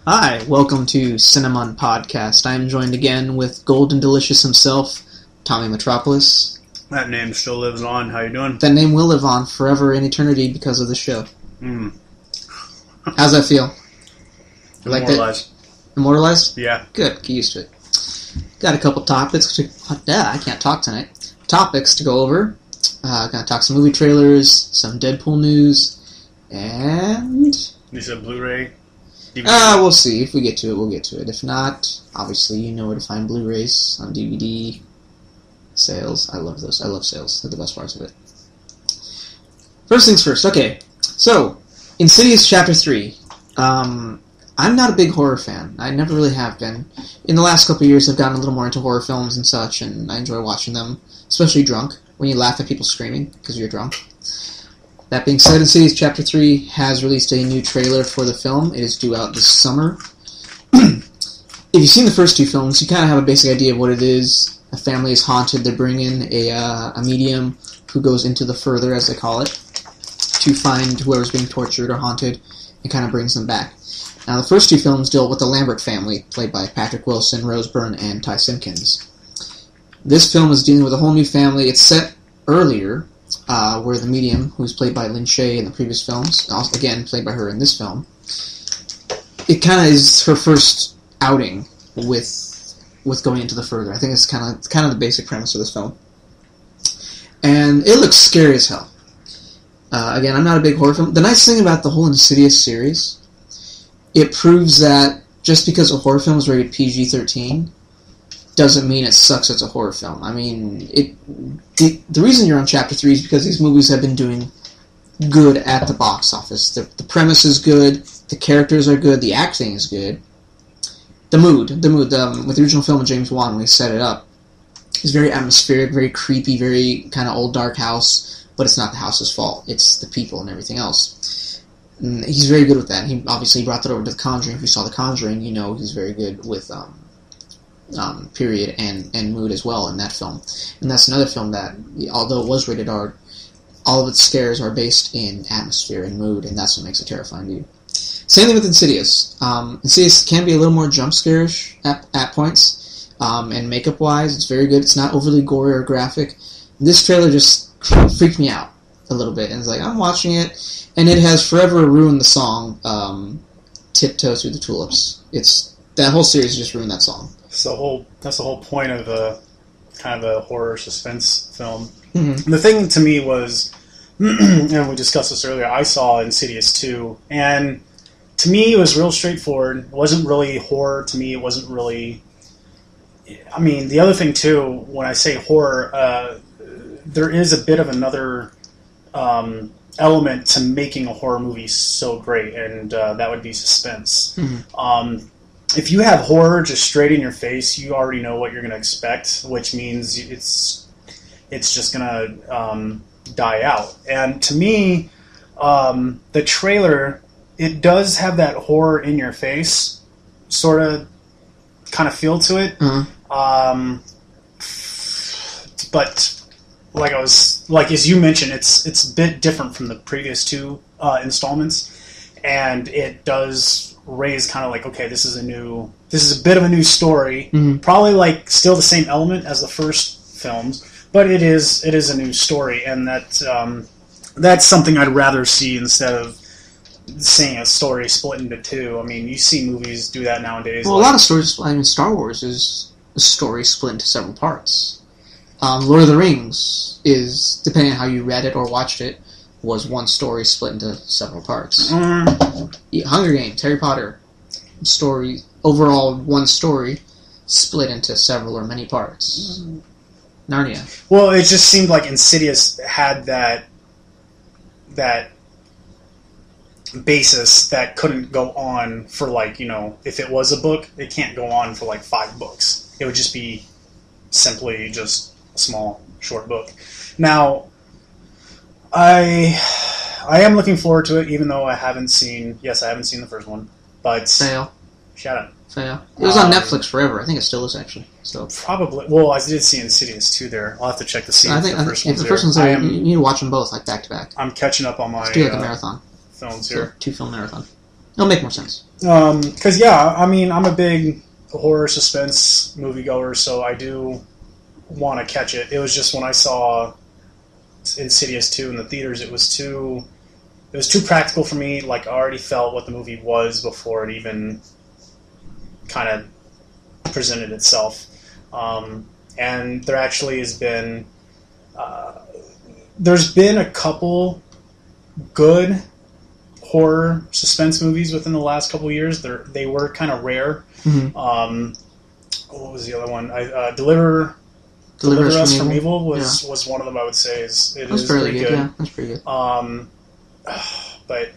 Hi, welcome to CineMunn podcast. I am joined again with Golden Delicious himself, Tommy Metropolis. That name still lives on. How you doing? That name will live on forever in eternity because of the show. How's that feel? Immortalized. Immortalized? Yeah. Good, get used to it. Got a couple topics to... I can't talk tonight. Topics to go over. Gonna talk some movie trailers, some Deadpool news, and... You said Blu-ray? DVD? We'll see. If we get to it, we'll get to it. If not, obviously you know where to find Blu-rays on DVD. Sales. I love those. I love sales. They're the best parts of it. First things first. Okay. So, Insidious Chapter 3. I'm not a big horror fan. I never really have been. In the last couple of years, I've gotten a little more into horror films and such, and I enjoy watching them, especially drunk, when you laugh at people screaming because you're drunk. That being said, Insidious Chapter 3 has released a new trailer for the film. It is due out this summer. If you've seen the first two films, you kind of have a basic idea of what it is. A family is haunted. They bring in a medium who goes into the further, as they call it, to find whoever's being tortured or haunted and kind of brings them back. Now, the first two films deal with the Lambert family, played by Patrick Wilson, Rose Byrne, and Ty Simpkins. This film is dealing with a whole new family. It's set earlier, where the medium, who's played by Lin Shaye in the previous films, also, again, played by her in this film, it kind of is her first outing with going into the further. I think it's kind of the basic premise of this film. And it looks scary as hell. Again, I'm not a big horror film. The nice thing about the whole Insidious series, it proves that just because a horror film is rated PG-13 doesn't mean it sucks as a horror film. I mean, the reason you're on Chapter 3 is because these movies have been doing good at the box office. The premise is good, the characters are good, the acting is good. The mood, with the original film of James Wan, when he set it up, is very atmospheric, very creepy, very kind of old dark house, but it's not the house's fault. It's the people and everything else. And he's very good with that. He obviously brought that over to The Conjuring. If you saw The Conjuring, you know he's very good with period and mood as well in that film. And that's another film that, although it was rated R, all of its scares are based in atmosphere and mood, and that's what makes it terrifying to you. Same thing with Insidious. Insidious can be a little more jump scare-ish at points, and makeup-wise, it's very good. It's not overly gory or graphic. This trailer just freaked me out a little bit, and it's like, I'm watching it, and it has forever ruined the song, Tiptoe Through the Tulips. That whole series just ruined that song. That's the whole point of a kind of a horror suspense film. Mm-hmm. The thing to me was, and we discussed this earlier, I saw Insidious 2, and to me it was real straightforward. It wasn't really horror to me. It wasn't really... I mean, the other thing too, when I say horror, there is a bit of another element to making a horror movie so great, and that would be suspense. Mm-hmm. If you have horror just straight in your face, you already know what you're going to expect, which means it's just going to die out. And to me, the trailer, it does have that horror in your face sort of kind of feel to it. Mm-hmm. But like as you mentioned, it's a bit different from the previous two installments, and it does raise kind of like, okay, this is a bit of a new story. Mm-hmm. Probably like still the same element as the first films, but it is a new story, and that's something I'd rather see instead of seeing a story split into two. I mean, you see movies do that nowadays. Well, a lot of stories, I mean, Star Wars is a story split into several parts. Lord of the Rings is, depending on how you read it or watched it, was one story split into several parts. Hunger Games, Harry Potter, story, overall one story, split into several or many parts. Narnia. Well, it just seemed like Insidious had that basis that couldn't go on for, like, you know, if it was a book, it can't go on for like 5 books. It would just be simply just a small, short book. Now, I am looking forward to it, even though I haven't seen the first one. But Fail. Shut up. Fail. It was on Netflix forever. I think it still is, actually. So probably. Well, I did see Insidious 2 there. I'll have to check to see I if think the first if one's the first one's there. there, you need to watch them both, like, back to back. I'm catching up on my Do like a marathon. films So, here. 2-film marathon. It'll make more sense. Because, yeah, I mean, I'm a big horror suspense moviegoer, so I do want to catch it. It was just when I saw Insidious 2 in the theaters, it was too practical for me. Like, I already felt what the movie was before it even kind of presented itself. And there actually has been... there's been a couple good horror suspense movies within the last couple of years. They were kind of rare. What was the other one? Deliver Us from Evil was one of them. I would say is pretty good. Yeah, that's pretty good. But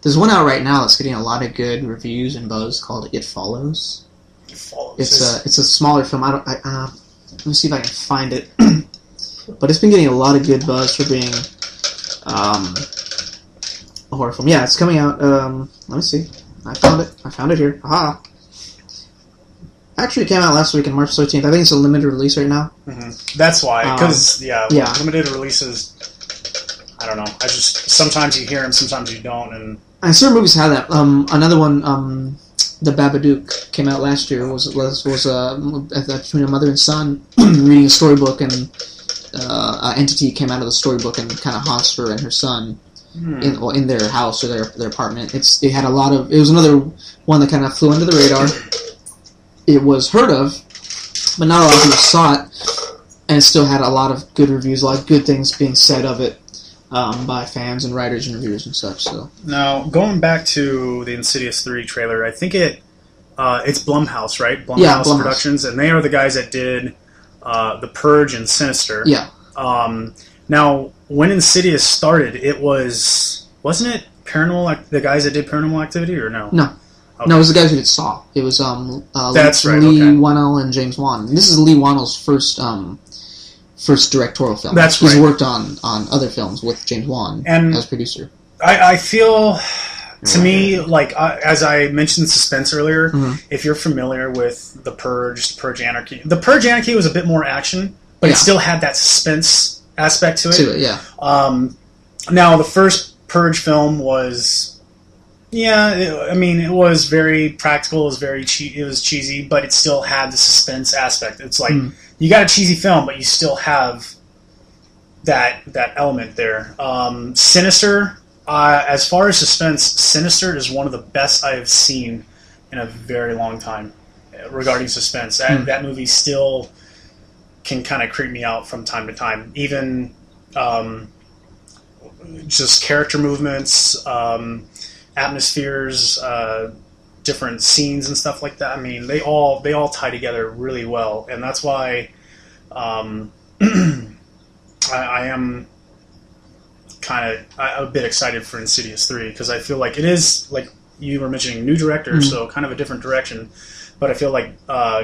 there's one out right now that's getting a lot of good reviews and buzz called It Follows. It's a smaller film. Let me see if I can find it. But it's been getting a lot of good buzz for being a horror film. Yeah, it's coming out. Let me see. I found it here. Aha! Actually, it came out last week on March 13th. I think it's a limited release right now. Mm-hmm. That's why. Because, limited releases, I don't know. Sometimes you hear them, sometimes you don't. And certain movies have that. Another one, The Babadook, came out last year. Was between a mother and son reading a storybook, and an entity came out of the storybook and kind of haunts her and her son in their house or their apartment. It had a lot of. It was another one that kind of flew under the radar. It was heard of, but not a lot of people saw it, and it still had a lot of good reviews, a lot of good things being said of it by fans and writers and reviewers and such. So now, going back to the Insidious 3 trailer, I think it's Blumhouse, right? Blumhouse Productions, and they are the guys that did The Purge and Sinister. Yeah. Now, when Insidious started, wasn't it the guys that did Paranormal Activity, or no? No. Okay. No, it was the guys who did Saw. It was That's right, Lee Wannell and James Wan. And this is Lee Wannell's first directorial film. That's He's right. worked on other films with James Wan as producer. I feel, to me, like, as I mentioned suspense earlier, if you're familiar with The Purge, Anarchy... The Purge Anarchy was a bit more action, but it still had that suspense aspect to it. Yeah. Now, the first Purge film was... Yeah, it was very practical. It was it was cheesy, but it still had the suspense aspect. It's like you got a cheesy film, but you still have that element there. Sinister, as far as suspense, Sinister is one of the best I have seen in a very long time regarding suspense. That movie still can kind of creep me out from time to time. Even just character movements. Atmospheres, different scenes and stuff like that. I mean, they all tie together really well, and that's why I am kind of a bit excited for Insidious 3, because I feel like it is, like you were mentioning, new director, so kind of a different direction. But I feel like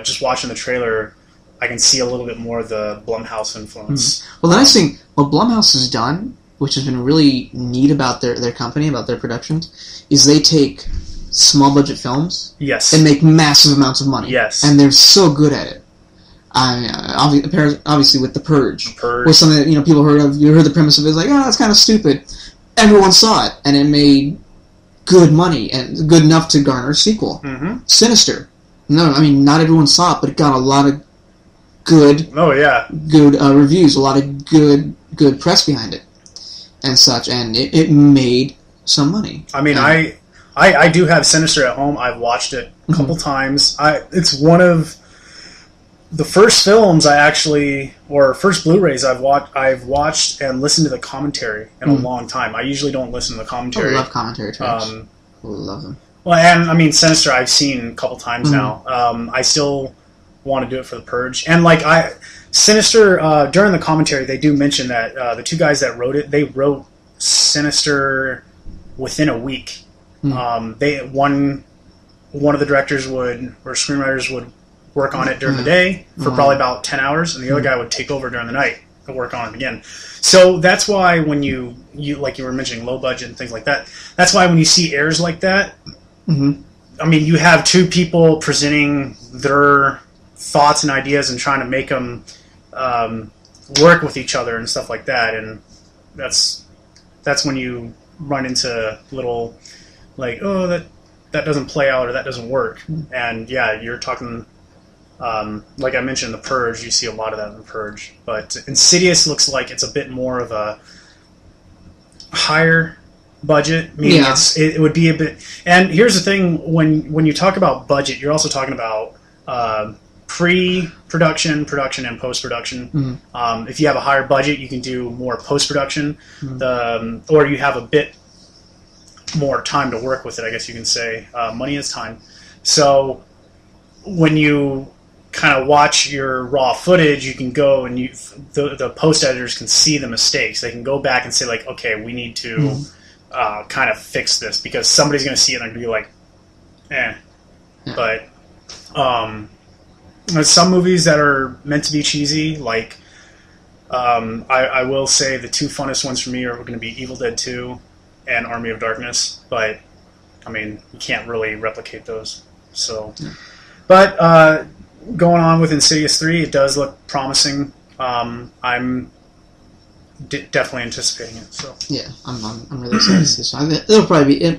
just watching the trailer, I can see a little bit more of the Blumhouse influence. Well, the nice thing, what Blumhouse has done, which has been really neat about their company, about their productions, is they take small budget films and make massive amounts of money. Yes. And they're so good at it. Obviously with The Purge. Was something that people heard of. You heard the premise of it, like, that's kind of stupid. Everyone saw it, and it made good money, and good enough to garner a sequel. Sinister. No, I mean, not everyone saw it, but it got a lot of good reviews, a lot of good press behind it. And such, and it made some money. I mean, I do have Sinister at home. I've watched it a couple times. It's one of the first films first Blu-rays I've watched and listened to the commentary in a long time. I usually don't listen to the commentary. I love commentary tracks. Love them. Well, and I mean, Sinister I've seen a couple times now. I still want to do it for The Purge, and Sinister, during the commentary, they do mention that the two guys that wrote it, they wrote Sinister within a week. One of the directors or screenwriters would work on it during the day for probably about 10 hours, and the other guy would take over during the night and work on it again. So that's why when you like you were mentioning low budget and things like that, that's why when you see airs like that, I mean, you have two people presenting their thoughts and ideas and trying to make them work with each other and stuff like that, and that's when you run into little like, that doesn't play out or that doesn't work. And yeah, you're talking, like I mentioned, The Purge. You see a lot of that in The Purge. But Insidious looks like it's a bit more of a higher budget. Meaning it would be a bit. And here's the thing: when you talk about budget, you're also talking about pre-production, production, and post-production. Mm-hmm. If you have a higher budget, you can do more post-production, or you have a bit more time to work with it, I guess you can say. Money is time. So when you kind of watch your raw footage, you can go and the post-editors can see the mistakes. They can go back and say, like, okay, we need to kind of fix this, because somebody's going to see it and they're going to be like, eh. But there's some movies that are meant to be cheesy, like I will say the two funnest ones for me are going to be Evil Dead 2 and Army of Darkness, but I mean, you can't really replicate those. So, but going on with Insidious 3, it does look promising. I'm definitely anticipating it. So yeah, I'm really excited to see this one. It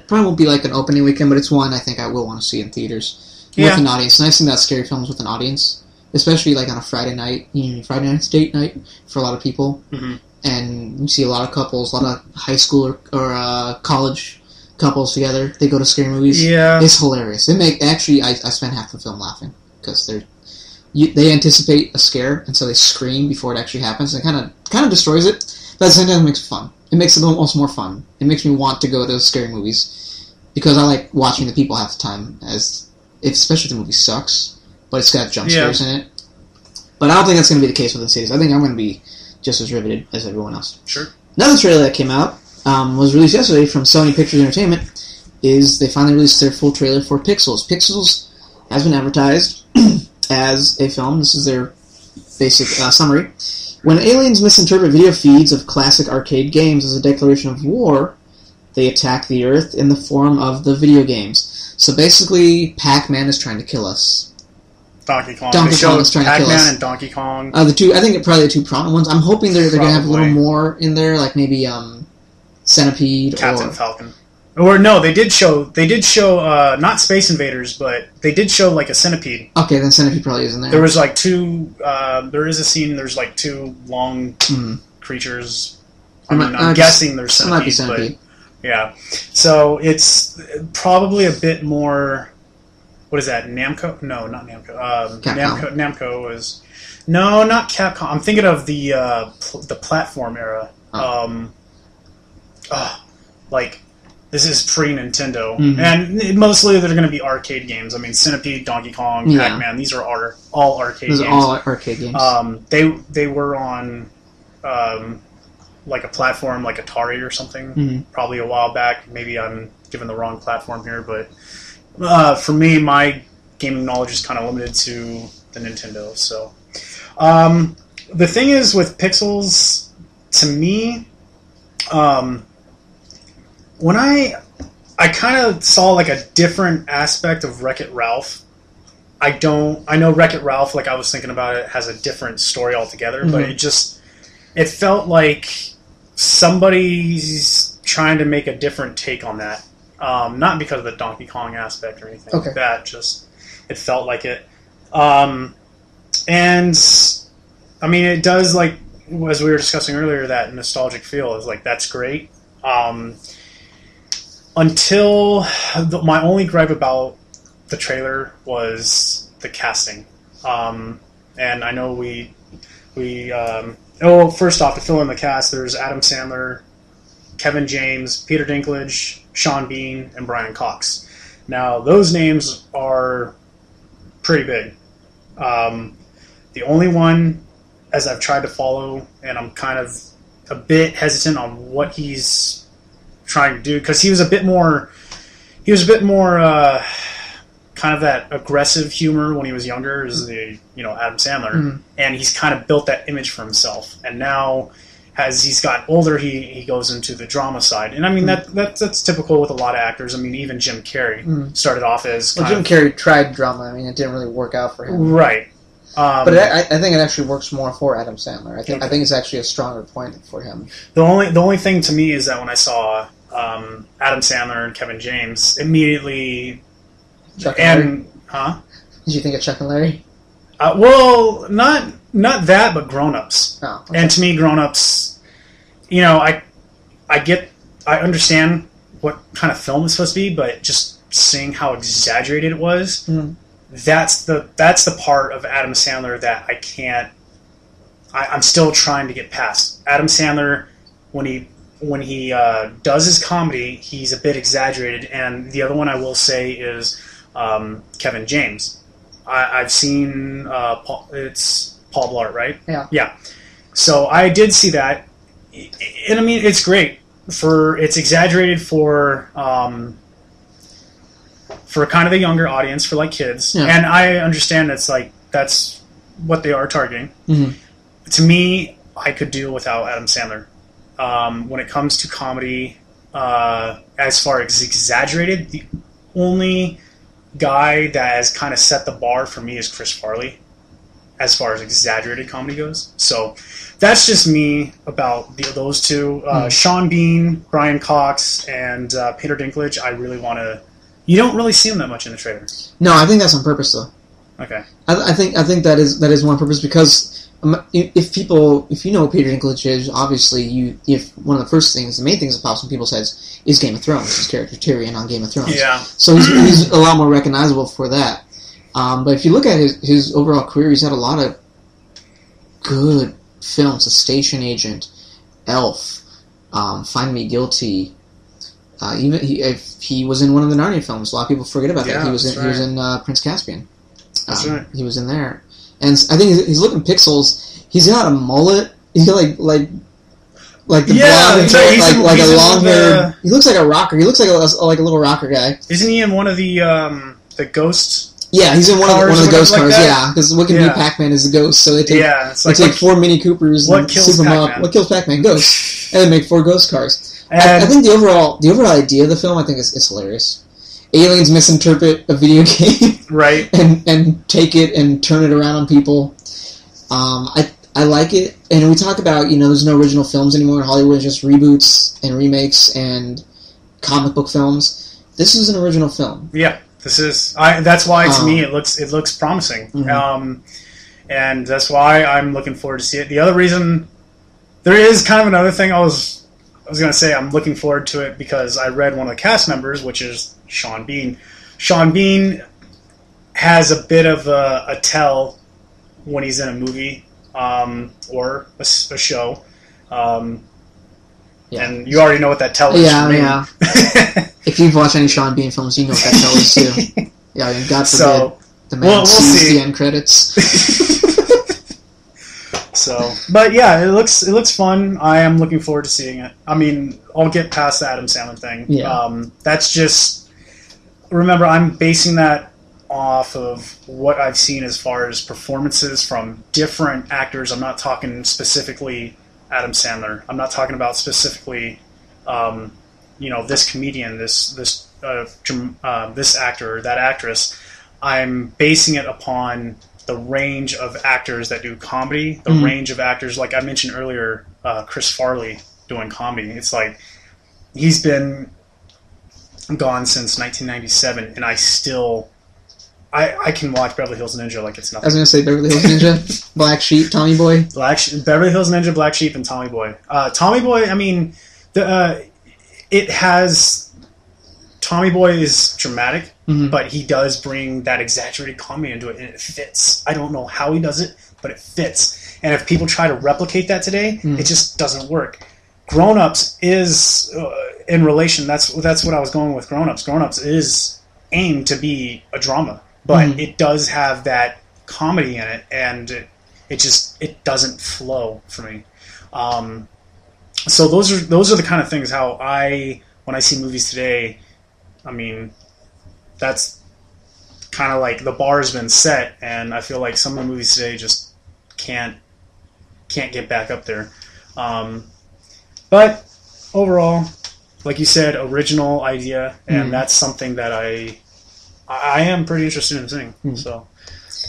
probably won't be like an opening weekend, but it's one I think I will want to see in theaters with an audience. Nice thing about scary films with an audience, especially like on a Friday night. Friday night's date night for a lot of people. Mm-hmm. And you see a lot of couples, a lot of high school or college couples together. They go to scary movies. Yeah, it's hilarious. I spent half the film laughing because they anticipate a scare, and so they scream before it actually happens. And kind of destroys it, but at the same time, it makes it fun. It makes it almost more fun. It makes me want to go to scary movies because I like watching the people half the time, especially if the movie sucks, but it's got jump scares in it. But I don't think that's going to be the case with Insidious. I think I'm going to be just as riveted as everyone else. Sure. Another trailer that came out was released yesterday from Sony Pictures Entertainment. They finally released their full trailer for Pixels. Pixels has been advertised as a film. This is their basic summary. When aliens misinterpret video feeds of classic arcade games as a declaration of war, they attack the Earth in the form of the video games. So basically, Pac-Man is trying to kill us. Donkey Kong is trying to kill us. Pac-Man and Donkey Kong. I think probably the two prominent ones. I'm hoping they're going to have a little more in there, like maybe Centipede Captain Falcon. Or no, they did show not Space Invaders, but they did show like a Centipede. Okay, then Centipede probably is in there. There was like two. There is a scene. There's like two long creatures. I'm guessing there's Centipede. It might be Centipede. But, yeah, so it's probably a bit more. What is that? Namco? No, not Namco. Namco is not Capcom. I'm thinking of the platform era. Like this is pre-Nintendo, and mostly they're going to be arcade games. I mean, Centipede, Donkey Kong, Pac-Man. These are all arcade games. All arcade games. They were on like a platform like Atari or something, probably a while back. Maybe I'm giving the wrong platform here, but. For me, my gaming knowledge is kind of limited to the Nintendo. So, the thing is with Pixels, to me, when I kind of saw like a different aspect of Wreck-It Ralph. I know Wreck-It Ralph, like I was thinking about it, has a different story altogether, but it felt like somebody's trying to make a different take on that. Not because of the Donkey Kong aspect or anything like that, just it felt like it. And I mean, it does, like, as we were discussing earlier, that nostalgic feel is like, that's great. Until my only gripe about the trailer was the casting. And I know first off, to fill in the cast, there's Adam Sandler, Kevin James, Peter Dinklage, Sean Bean, and Brian Cox. Now, those names are pretty big. The only one, as I've tried to follow, and I'm kind of a bit hesitant on what he's trying to do, because he was a bit more kind of that aggressive humor when he was younger, as Adam Sandler, and he's kind of built that image for himself. And now, as he's gotten older, he goes into the drama side, and I mean that's typical with a lot of actors. I mean, even Jim Carrey started off as Jim Carrey tried drama. I mean, it didn't really work out for him, right? But I think it actually works more for Adam Sandler. I think it's actually a stronger point for him. The only thing to me is that when I saw Adam Sandler and Kevin James, immediately Chuck and Larry? And huh? Did you think of Chuck and Larry? Well, not that, but Grown Ups. Oh, okay. And to me, Grown Ups, you know, I understand what kind of film it's supposed to be, but just seeing how exaggerated it was, that's the part of Adam Sandler that I can't. I'm still trying to get past. Adam Sandler, when he does his comedy, he's a bit exaggerated. And the other one I will say is Kevin James. I've seen it's Paul Blart, right? Yeah. Yeah. So I did see that, and I mean it's great it's exaggerated for kind of the younger audience, for like kids, and I understand that's what they are targeting. Mm-hmm. To me, I could deal without Adam Sandler. When it comes to comedy, as far as exaggerated, the only guy that has kind of set the bar for me is Chris Farley, as far as exaggerated comedy goes. So that's just me about those two. Sean Bean, Brian Cox, and Peter Dinklage. I really want to. You don't really see them that much in the trailer. No, I think that's on purpose, though. Okay. I think that is one purpose, because if you know what Peter Dinklage is, obviously if one of the main things that pops in people's heads is Game of Thrones, his character Tyrion on Game of Thrones. Yeah. So he's a lot more recognizable for that. But if you look at his overall career, he's had a lot of good films. A Station Agent, Elf, Find Me Guilty. He was in one of the Narnia films. A lot of people forget about that. He was in Prince Caspian. That's right. He was in there, and I think he's looking pixels. He's got a mullet. He's got like the blonde, like a long hair. He looks like a rocker. He looks like a little rocker guy. Isn't he in one of the ghost? Yeah, he's in one of the ghost cars. Yeah, because what can be Pac-Man is a ghost, so they take 4 Mini Coopers and soup them up. What kills Pac-Man? Ghosts, and they make 4 ghost cars. I think the overall idea of the film, I think, is hilarious. Aliens misinterpret a video game, right, and take it and turn it around on people. I like it, and we talk about there's no original films anymore in Hollywood. It's just reboots and remakes and comic book films. This is an original film. Yeah, this is. That's why to me it looks promising, and that's why I'm looking forward to see it. The other reason, there is kind of another thing I was going to say. I'm looking forward to it because I read one of the cast members, which is Sean Bean. Sean Bean has a bit of a tell when he's in a movie or a show. And you already know what that tell is. Yeah. If you've watched any Sean Bean films, you know what that tell is too. Yeah, and God forbid the man sees the end credits. So, but yeah, it looks fun. I am looking forward to seeing it. I mean, I'll get past the Adam Sandler thing. Yeah. That's just, remember, I'm basing that off of what I've seen as far as performances from different actors. I'm not talking specifically Adam Sandler. I'm not talking about specifically, this comedian, this actor or that actress. I'm basing it upon the range of actors that do comedy, the range of actors, like I mentioned earlier, Chris Farley doing comedy. It's like, he's been gone since 1997, and I can watch Beverly Hills Ninja like it's nothing. I was going to say Beverly Hills Ninja, Black Sheep, Tommy Boy. Beverly Hills Ninja, Black Sheep, and Tommy Boy. Tommy Boy, I mean, it has... Tommy Boy is dramatic, but he does bring that exaggerated comedy into it, and it fits. I don't know how he does it, but it fits. And if people try to replicate that today, it just doesn't work. Grown Ups is, in relation, that's what I was going with Grown Ups. Grown Ups is aimed to be a drama, but it does have that comedy in it, and it doesn't flow for me. So those are the kind of things how when I see movies today, I mean, that's kind of like the bar has been set, and I feel like some of the movies today just can't get back up there. But overall, like you said, original idea, and that's something that I am pretty interested in seeing. So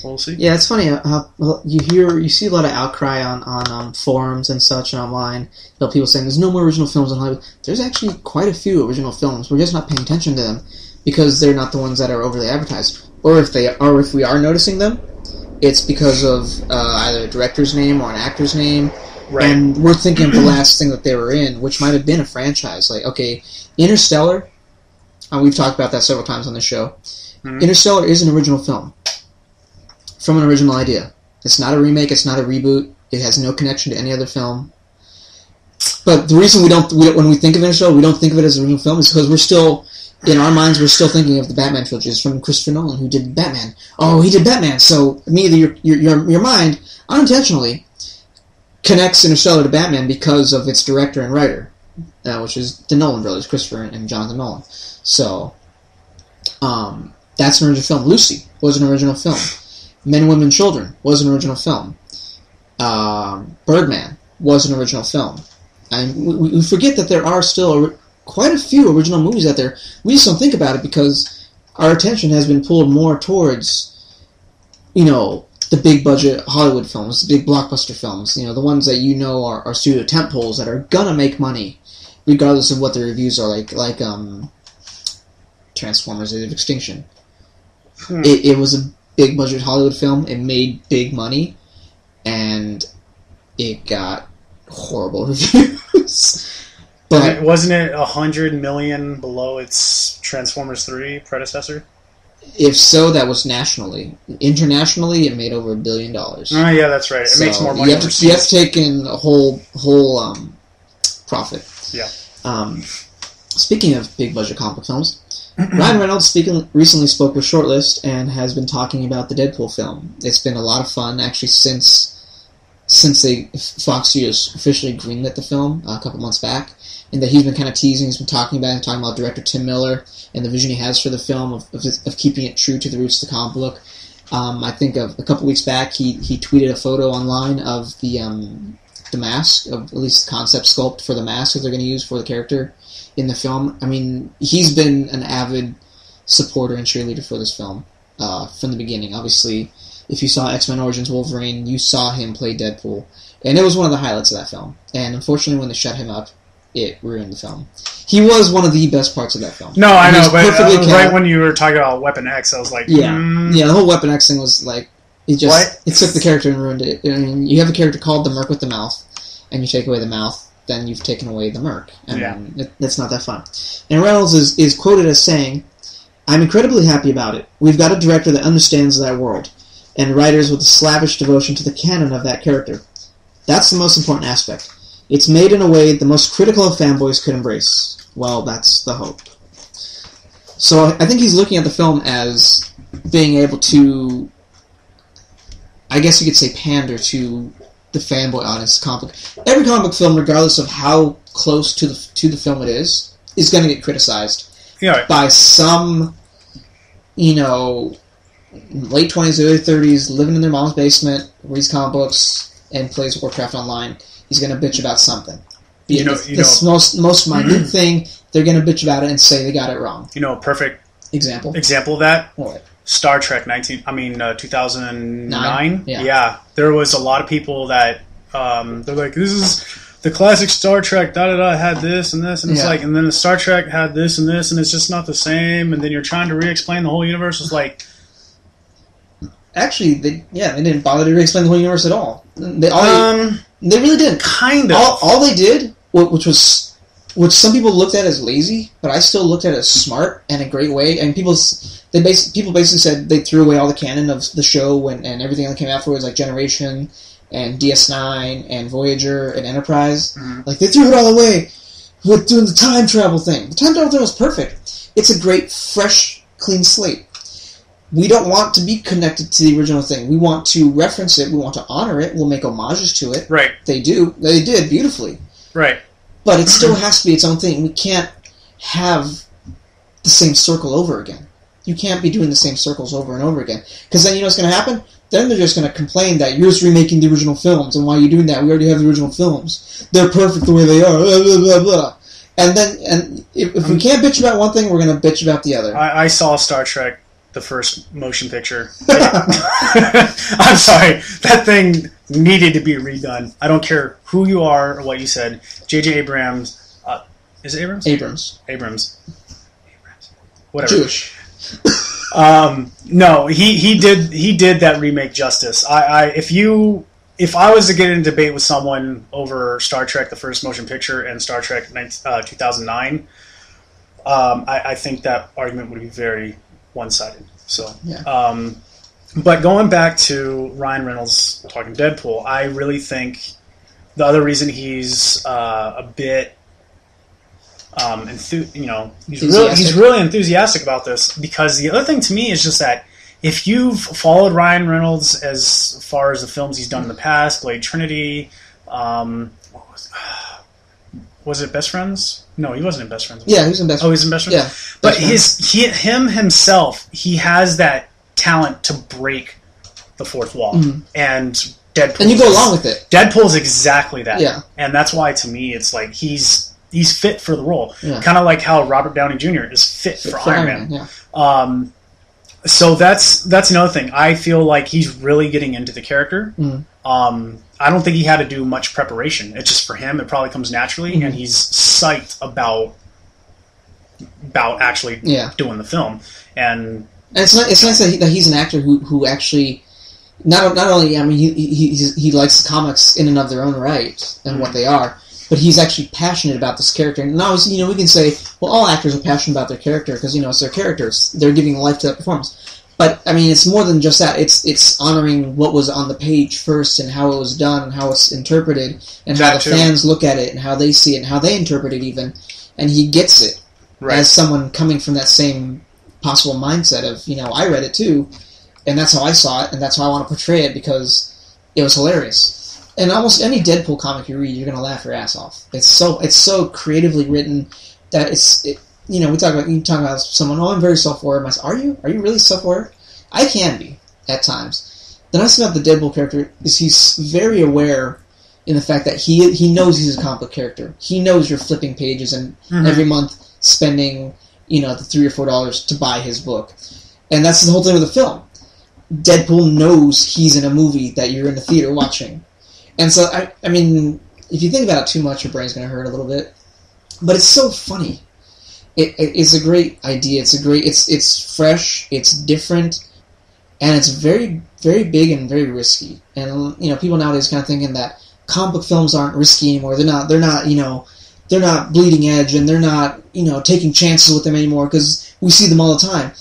we'll see. Yeah, it's funny how you see a lot of outcry on forums and such and online about people saying there's no more original films in Hollywood. There's actually quite a few original films. We're just not paying attention to them because they're not the ones that are overly advertised. Or if we are noticing them, it's because of either a director's name or an actor's name. Right. And we're thinking of the last thing that they were in, which might have been a franchise. Like, okay, Interstellar, we've talked about that several times on the show. Mm-hmm. Interstellar is an original film from an original idea. It's not a remake, it's not a reboot, it has no connection to any other film. But the reason when we think of Interstellar, we don't think of it as an original film is because we're still, in our minds, we're still thinking of the Batman trilogies from Christopher Nolan, who did Batman. Oh, he did Batman, so immediately your mind, unintentionally, connects Interstellar to Batman because of its director and writer, which is the Nolan brothers, Christopher and Jonathan Nolan. So, that's an original film. Lucy was an original film. Men, Women, Children was an original film. Birdman was an original film. And we forget that there are still quite a few original movies out there. We just don't think about it because our attention has been pulled more towards, the big budget Hollywood films, the big blockbuster films, the ones that are studio tentpoles that are gonna make money, regardless of what the reviews are like Transformers: Age of Extinction. It was a big budget Hollywood film. It made big money, and it got horrible reviews. But wasn't it $100 million below its Transformers 3 predecessor? If so, that was nationally. Internationally, it made over $1 billion. Oh, yeah, that's right. It makes more money. You have to take in a whole profit. Yeah. Speaking of big budget comic book films, Ryan Reynolds recently spoke with Shortlist and has been talking about the Deadpool film. It's been a lot of fun, actually, since Fox Studios officially greenlit the film a couple months back, and that he's been kind of teasing, he's been talking about director Tim Miller and the vision he has for the film of keeping it true to the roots of the comic book. I think of a couple weeks back, he tweeted a photo online of the mask, of at least the concept sculpt for the mask that they're going to use for the character in the film. I mean, he's been an avid supporter and cheerleader for this film from the beginning. Obviously, if you saw X-Men Origins Wolverine, you saw him play Deadpool. And it was one of the highlights of that film. And unfortunately, when they shut him up, it ruined the film. He was one of the best parts of that film. No, I know, but right when you were talking about Weapon X, I was like, Yeah, the whole Weapon X thing was like, it took the character and ruined it. I mean, you have a character called the Merc with the Mouth, and you take away the mouth, then you've taken away the Merc. And that's not that fun. And Reynolds is quoted as saying, "I'm incredibly happy about it. We've got a director that understands that world, and writers with a slavish devotion to the canon of that character. That's the most important aspect. It's made in a way the most critical of fanboys could embrace." Well, that's the hope. So I think he's looking at the film as being able to, I guess you could say, pander to the fanboy audience. Every comic book film, regardless of how close to the film it is going to get criticized by some, late 20s, early 30s, living in their mom's basement, reads comic books, and plays Warcraft Online. He's going to bitch about something. The most minute thing, they're going to bitch about it and say they got it wrong. A perfect example of that? What? Star Trek 2009. Yeah. There was a lot of people that they're like, this is the classic Star Trek. Had this and this, and it's like, and then the Star Trek had this and this, and it's just not the same. And then you're trying to re-explain the whole universe. It's like, actually, they didn't bother to re-explain the whole universe at all. They really didn't. Kind of. All they did, which some people looked at as lazy, but I still looked at it as smart and a great way. And people basically said they threw away all the canon of the show and everything that came afterwards, like Generation and DS9 and Voyager and Enterprise. Mm-hmm. Like, they threw it all away with doing the time travel thing. The time travel thing was perfect. It's a great, fresh, clean slate. We don't want to be connected to the original thing. We want to reference it. We want to honor it. We'll make homages to it. Right. They do. They did beautifully. Right. But it still has to be its own thing. We can't have the same circle over again. You can't be doing the same circles over and over again. Because then you know what's going to happen? Then they're just going to complain that you're just remaking the original films, and why are you doing that? We already have the original films. They're perfect the way they are. Blah, blah, blah, blah. And if we can't bitch about one thing, we're going to bitch about the other. I saw Star Trek, the first motion picture. I'm sorry. That thing needed to be redone. I don't care who you are or what you said. J.J. Abrams. Is it Abrams? Abrams. whatever. Jewish. No, he did that remake justice. If I was to get in a debate with someone over Star Trek: The First Motion Picture and Star Trek 2009, I think that argument would be very one-sided. So, Yeah. But going back to Ryan Reynolds talking Deadpool, I really think the other reason he's a bit he's really enthusiastic about this, because the other thing to me is just that if you've followed Ryan Reynolds as far as the films he's done in the past, Blade Trinity, was it Best Friends? No, he wasn't in Best Friends. Yeah, he was in Best Friends. Oh, he's in Best Friends? Yeah. But himself, he has that talent to break the fourth wall. Mm-hmm. And Deadpool. And you go along with it. Deadpool's exactly that. Yeah. And that's why, to me, it's like he's fit for the role. Yeah. Kind of like how Robert Downey Jr. is fit for Iron Man. Yeah. So that's another thing. I feel like he's really getting into the character. Mm. I don't think he had to do much preparation. It's just for him, it probably comes naturally, and he's psyched about actually doing the film. And it's nice that he's an actor who actually not only, I mean, he likes the comics in and of their own right and what they are, but he's actually passionate about this character. And now, we can say, well, all actors are passionate about their character because, it's their characters. They're giving life to that performance. But, I mean, it's more than just that. It's honoring what was on the page first and how it was done and how it's interpreted and how the fans look at it and how they see it and how they interpret it even. And he gets it as someone coming from that same possible mindset of, I read it too, and that's how I saw it, and that's how I want to portray it because it was hilarious. And almost any Deadpool comic you read, you're going to laugh your ass off. It's so creatively written that you talk about someone, I'm very self-aware. Are you really self-aware? I can be, at times. The nice thing about the Deadpool character is he's very aware in the fact that he knows he's a comic book character. He knows you're flipping pages and every month spending, the $3 or $4 to buy his book. And that's the whole thing with the film. Deadpool knows he's in a movie that you're in the theater watching. And so, I mean, if you think about it too much, your brain's going to hurt a little bit. But it's so funny. It's a great idea. It's fresh. It's different, and it's very, very big and very risky. And people nowadays kind of thinking that comic book films aren't risky anymore. They're not bleeding edge, and they're not taking chances with them anymore because we see them all the time.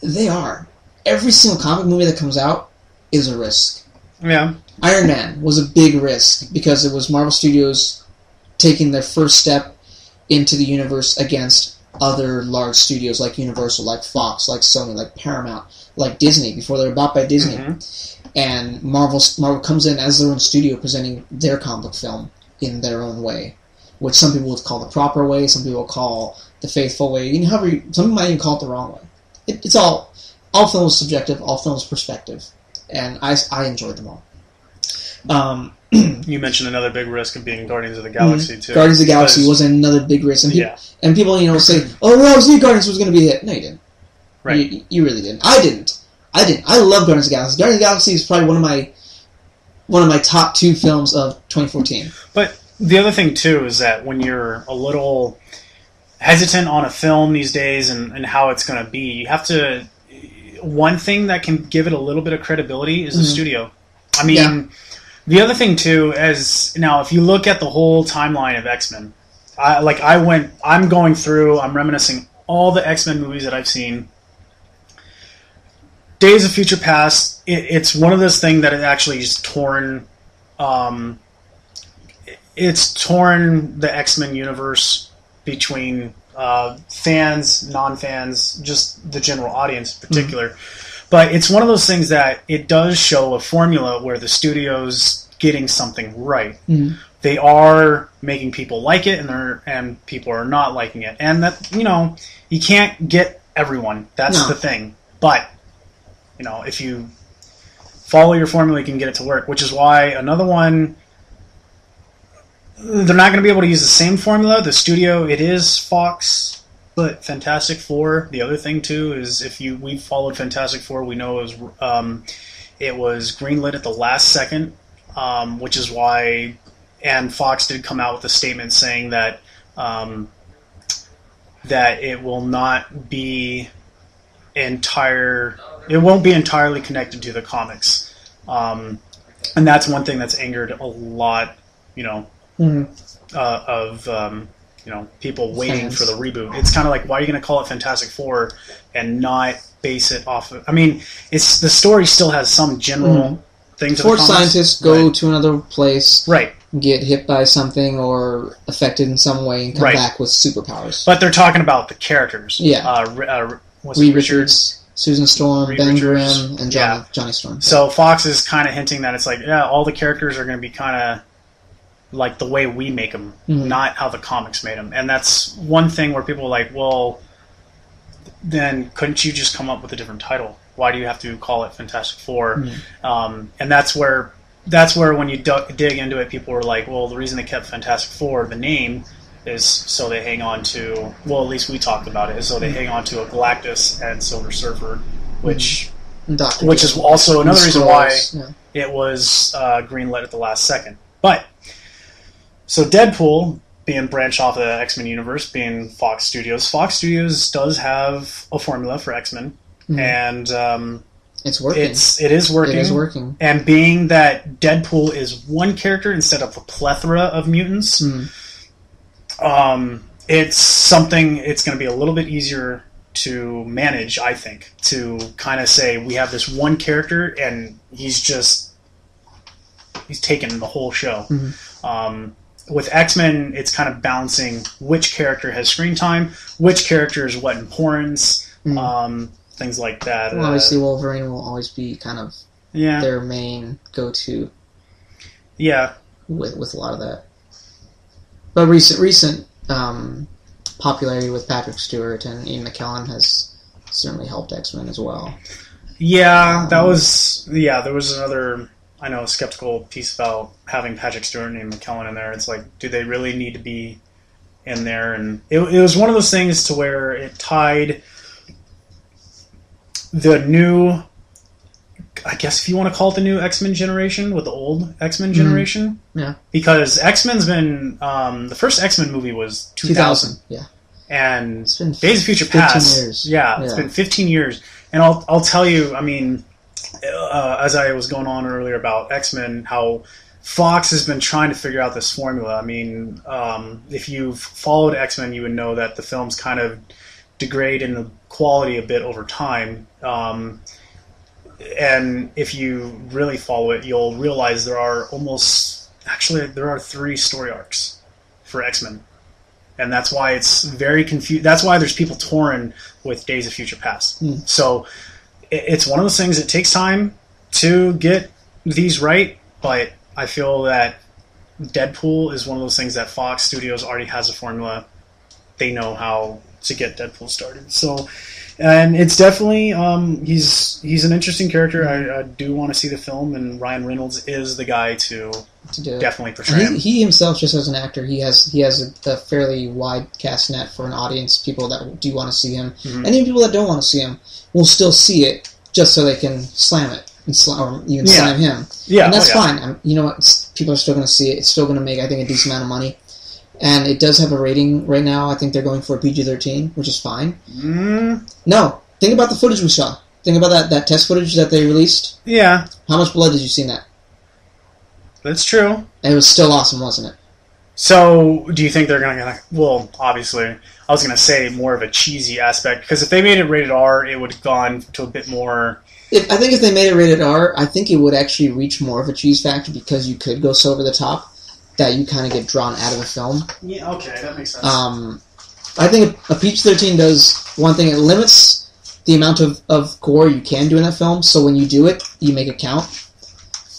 They are. Every single comic movie that comes out is a risk. Yeah. Iron Man was a big risk because it was Marvel Studios taking their first step into the universe against other large studios like Universal, like Fox, like Sony, like Paramount, like Disney, before they were bought by Disney. Mm-hmm. And Marvel comes in as their own studio presenting their comic book film in their own way, which some people would call the proper way, some people call the faithful way, some people might even call it the wrong way. It's all films subjective, all films perspective, and I enjoyed them all. You mentioned another big risk of being Guardians of the Galaxy, too. Guardians of the Galaxy was another big risk. And people say, oh, well, I was Guardians was going to be a hit. No, you didn't. Right. You really didn't. I didn't. I love Guardians of the Galaxy. Guardians of the Galaxy is probably one of my top 2 films of 2014. But the other thing, too, is that when you're a little hesitant on a film these days and how it's going to be, you have to... One thing that can give it a little bit of credibility is the studio. I mean... The other thing, too, is, now, if you look at the whole timeline of X-Men, I'm reminiscing all the X-Men movies that I've seen. Days of Future Past, it's one of those things that it actually is torn, it's torn the X-Men universe between fans, non-fans, just the general audience in particular. Mm-hmm. But it's one of those things that it does show a formula where the studio's getting something right. Mm-hmm. They are making people like it, and people are not liking it. And that, you can't get everyone. That's the thing. But, if you follow your formula, you can get it to work. Which is why another one, they're not going to be able to use the same formula. The studio, it is Fox. But Fantastic Four, the other thing too is we followed Fantastic Four, we know it was greenlit at the last second, which is why, and Fox did come out with a statement saying that that it will not be it won't be entirely connected to the comics. And that's one thing that's angered a lot, of people waiting for the reboot. It's kind of like, why are you going to call it Fantastic Four and not base it off of... I mean, the story still has some general thing to the comics. Scientists go to another place, right, get hit by something or affected in some way and come back with superpowers. But they're talking about the characters. Yeah. Reed Richards, Susan Storm, Ben Grimm, and Johnny Storm. So Fox is kind of hinting that it's like, all the characters are going to be kind of like the way we make them, not how the comics made them. And that's one thing where people are like, well, then couldn't you just come up with a different title? Why do you have to call it Fantastic Four? And that's where when you dig into it, people were like, well, the reason they kept Fantastic Four, the name, is so they hang on to, well, at least we talked about it, is so they hang on to a Galactus and Silver Surfer, which is also another reason why it was greenlit at the last second. But, so Deadpool, being branched off of the X-Men universe, being Fox Studios does have a formula for X-Men, and it's working. It is working. It is working. And being that Deadpool is one character instead of a plethora of mutants, it's something, it's going to be a little bit easier to manage, I think, to kind of say, we have this one character, and he's taken the whole show. With X-Men, it's kind of balancing which character has screen time, which character is what importance, things like that. Well, obviously, Wolverine will always be kind of their main go-to. Yeah, with a lot of that. But recent popularity with Patrick Stewart and Ian McKellen has certainly helped X-Men as well. Yeah, there was another, I know, skeptical piece about having Patrick Stewart and Ian McKellen in there. It's like, do they really need to be in there? And it was one of those things to where it tied the new, I guess if you want to call it the new X-Men generation with the old X-Men generation. Yeah. Because X-Men's been, the first X-Men movie was 2000. Yeah. And it's been Days of Future Past. 15 years. Yeah, it's been 15 years. And I'll tell you, I mean, as I was going on earlier about X-Men, how Fox has been trying to figure out this formula. I mean, if you've followed X-Men, you would know that the films kind of degrade in the quality a bit over time. And if you really follow it, you'll realize there are 3 story arcs for X-Men. And that's why it's very confused. That's why there's people torn with Days of Future Past. So it's one of those things, it takes time to get these right, but I feel that Deadpool is one of those things that Fox Studios already has a formula. They know how to get Deadpool started. So, and it's definitely, he's an interesting character. I do want to see the film, and Ryan Reynolds is the guy to do it. Definitely portray him. He himself, just as an actor, he has a fairly wide cast net for an audience. People that do want to see him, and even people that don't want to see him will still see it just so they can slam it or even slam him. Yeah, and that's fine. You know what? People are still going to see it. It's still going to make, I think, a decent amount of money. And it does have a rating right now. I think they're going for a PG-13, which is fine. No, think about the footage we saw. Think about that test footage that they released. Yeah. How much blood did you see in that? That's true. And it was still awesome, wasn't it? So, do you think they're going to... Well, obviously, I was going to say more of a cheesy aspect, because if they made it rated R, it would have gone to a bit more... I think if they made it rated R, I think it would actually reach more of a cheese factor, because you could go so over the top that you kind of get drawn out of the film. Yeah, okay, that makes sense. I think a PG-13 does one thing. It limits the amount of gore you can do in a film, so when you do it, you make it count.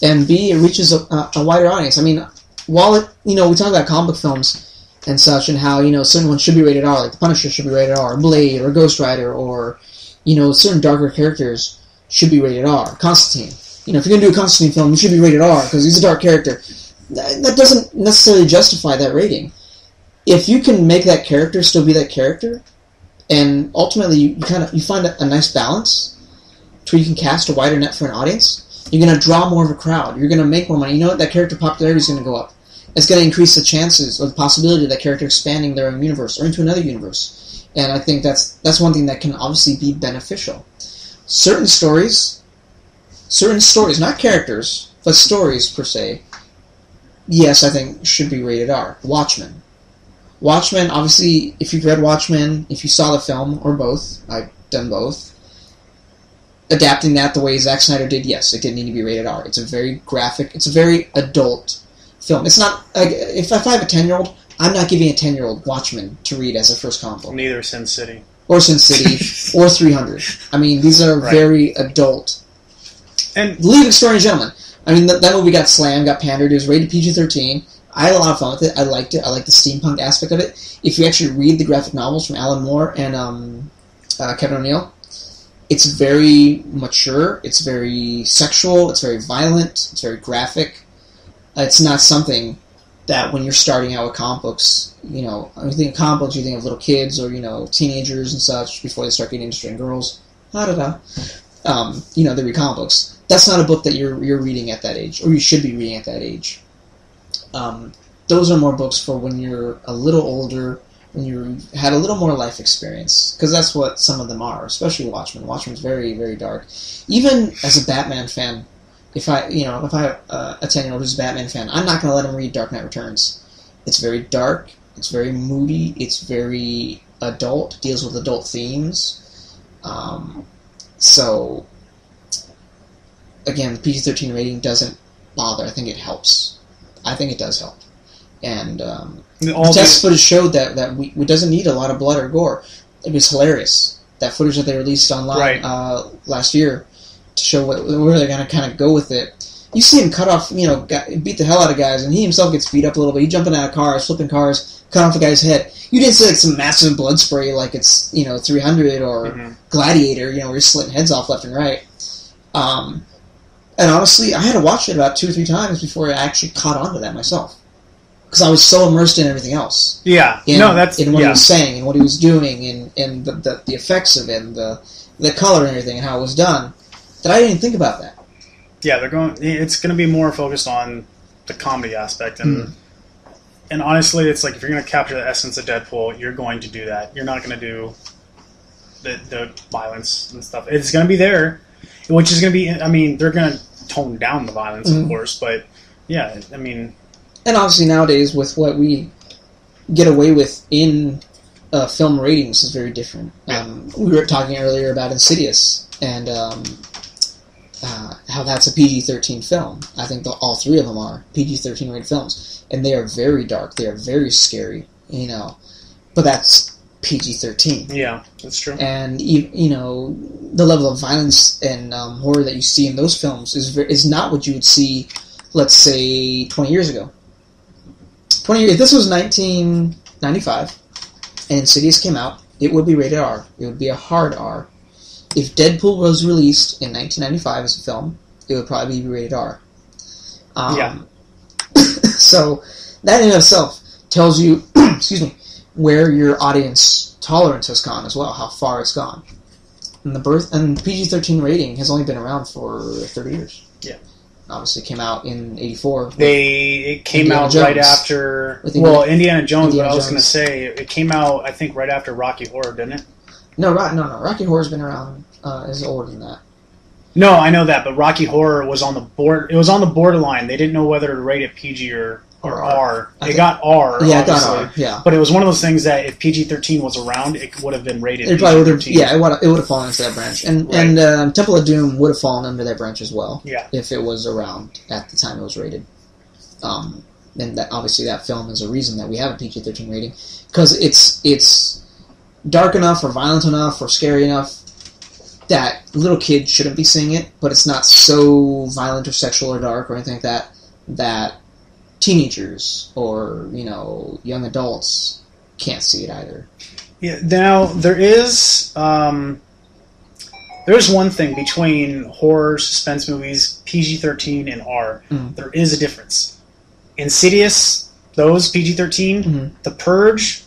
And B, it reaches a wider audience. I mean, while we talk about comic book films and such, and how certain ones should be rated R, like The Punisher should be rated R, or Blade, or Ghost Rider, or certain darker characters should be rated R. Constantine. If you're going to do a Constantine film, you should be rated R because he's a dark character. That doesn't necessarily justify that rating. If you can make that character still be that character, and ultimately you find a nice balance to where you can cast a wider net for an audience, you're going to draw more of a crowd. You're going to make more money. You know what? That character popularity is going to go up. It's going to increase the chances or the possibility of that character expanding their own universe or into another universe. And I think that's one thing that can obviously be beneficial. Certain stories, not characters, but stories per se, yes, I think should be rated R. Watchmen, obviously, if you've read Watchmen, if you saw the film, or both, I've done both, adapting that the way Zack Snyder did, yes, it did need to be rated R. It's a very graphic, it's a very adult film. It's not, if I have a 10-year-old, I'm not giving a 10-year-old Watchmen to read as a first comic book. Neither Sin City. Or Sin City, or 300. I mean, these are very adult. And League of Extraordinary Gentlemen. I mean, that movie got slammed, got pandered, it was rated PG-13. I had a lot of fun with it. I liked it. I liked the steampunk aspect of it. If you actually read the graphic novels from Alan Moore and Kevin O'Neill, it's very mature, it's very sexual, it's very violent, it's very graphic. It's not something that when you're starting out with comic books, you know, when you think of comic books, you think of little kids or, you know, teenagers and such before they start getting interested in girls. You know, they read comic books. That's not a book that you're reading at that age, or you should be reading at that age. Those are more books for when you're a little older, when you had a little more life experience, because that's what some of them are, especially Watchmen. Watchmen's very, very dark. Even as a Batman fan, if I have a 10-year-old who's a Batman fan, I'm not going to let him read Dark Knight Returns. It's very dark, it's very moody, it's very adult, deals with adult themes. So, again, the PG-13 rating doesn't bother. I think it helps. I think it does help. And the test footage showed that it doesn't need a lot of blood or gore. It was hilarious. That footage that they released online last year to show where they're going to kind of go with it. You see him cut off, beat the hell out of guys, and he himself gets beat up a little bit. He's jumping out of cars, flipping cars, cut off a guy's head. You didn't see like some massive blood spray like it's 300 or Gladiator, where you're slitting heads off left and right. And honestly, I had to watch it about 2 or 3 times before I actually caught on to that myself. Because I was so immersed in everything else. Yeah. In what he was saying, and what he was doing, and the effects of it, and the color and everything, and how it was done, that I didn't even think about that. Yeah, it's going to be more focused on the comedy aspect. And honestly, it's like if you're going to capture the essence of Deadpool, you're going to do that. You're not going to do the violence and stuff. It's going to be there, which is going to be, they're going to tone down the violence, of course, but yeah, And obviously nowadays, with what we get away with in film ratings is very different. We were talking earlier about Insidious, and how that's a PG-13 film. I think all 3 of them are PG-13 rated films, and they are very dark, they are very scary, but that's PG-13. Yeah, that's true. And the level of violence and horror that you see in those films is not what you would see, let's say, 20 years ago. If this was 1995 and Insidious came out, it would be rated R. It would be a hard R. If Deadpool was released in 1995 as a film, it would probably be rated R. So that in itself tells you, where your audience tolerance has gone as well, how far it's gone. And the PG-13 rating has only been around for 30 years. Yeah. Obviously came out in 1984. It came Indiana out Jones. right after... Indiana Jones, but I was going to say, it came out, I think, right after Rocky Horror, didn't it? No. Rocky Horror's been around, is older than that. No, I know that, but Rocky Horror was on the board. It was on the borderline. They didn't know whether to rate it PG or R. It got R, yeah, obviously. it got R, yeah. But it was one of those things that if PG-13 was around, it would have been rated it PG-13. Would have, yeah, it would have fallen into that branch. And Temple of Doom would have fallen under that branch as well, if it was around at the time it was rated. And that, obviously that film is a reason that we have a PG-13 rating, because it's dark enough or violent enough or scary enough that little kids shouldn't be seeing it, but it's not so violent or sexual or dark or anything like that teenagers or young adults can't see it either. Yeah. Now there is one thing between horror suspense movies PG-13 and R. There is a difference. Insidious, those PG-13. The Purge,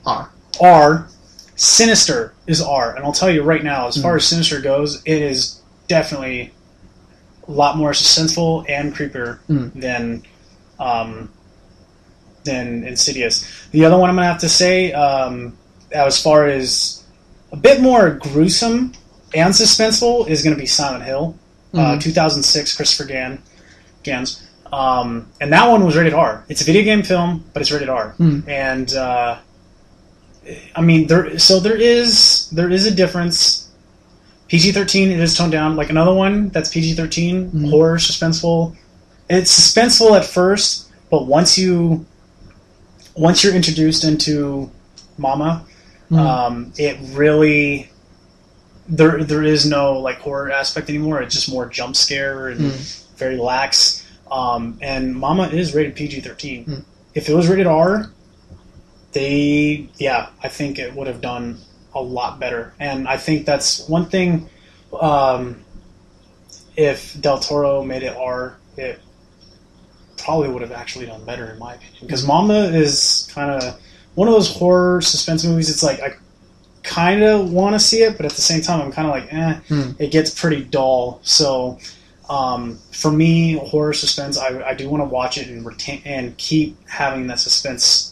R. Sinister is R. And I'll tell you right now, as far as Sinister goes, it is definitely a lot more suspenseful and creepier than Insidious. The other one I'm going to have to say, as far as a bit more gruesome and suspenseful, is going to be Silent Hill, 2006, Christopher Gans. And that one was rated R. It's a video game film, but it's rated R. And I mean, there is a difference. PG-13, it is toned down. Like another one that's PG-13, horror, suspenseful. It's suspenseful at first, but once you're introduced into Mama, it really there is no like horror aspect anymore. It's just more jump scare and very lax. And Mama is rated PG-13. If it was rated R, I think it would have done a lot better. And I think that's one thing. If Del Toro made it R, it probably would have actually done better, in my opinion. Because Mama is kind of one of those horror suspense movies. It's like I kind of want to see it, but at the same time, I'm kind of like, it gets pretty dull. So for me, horror suspense, I do want to watch it and retain and keep having that suspense.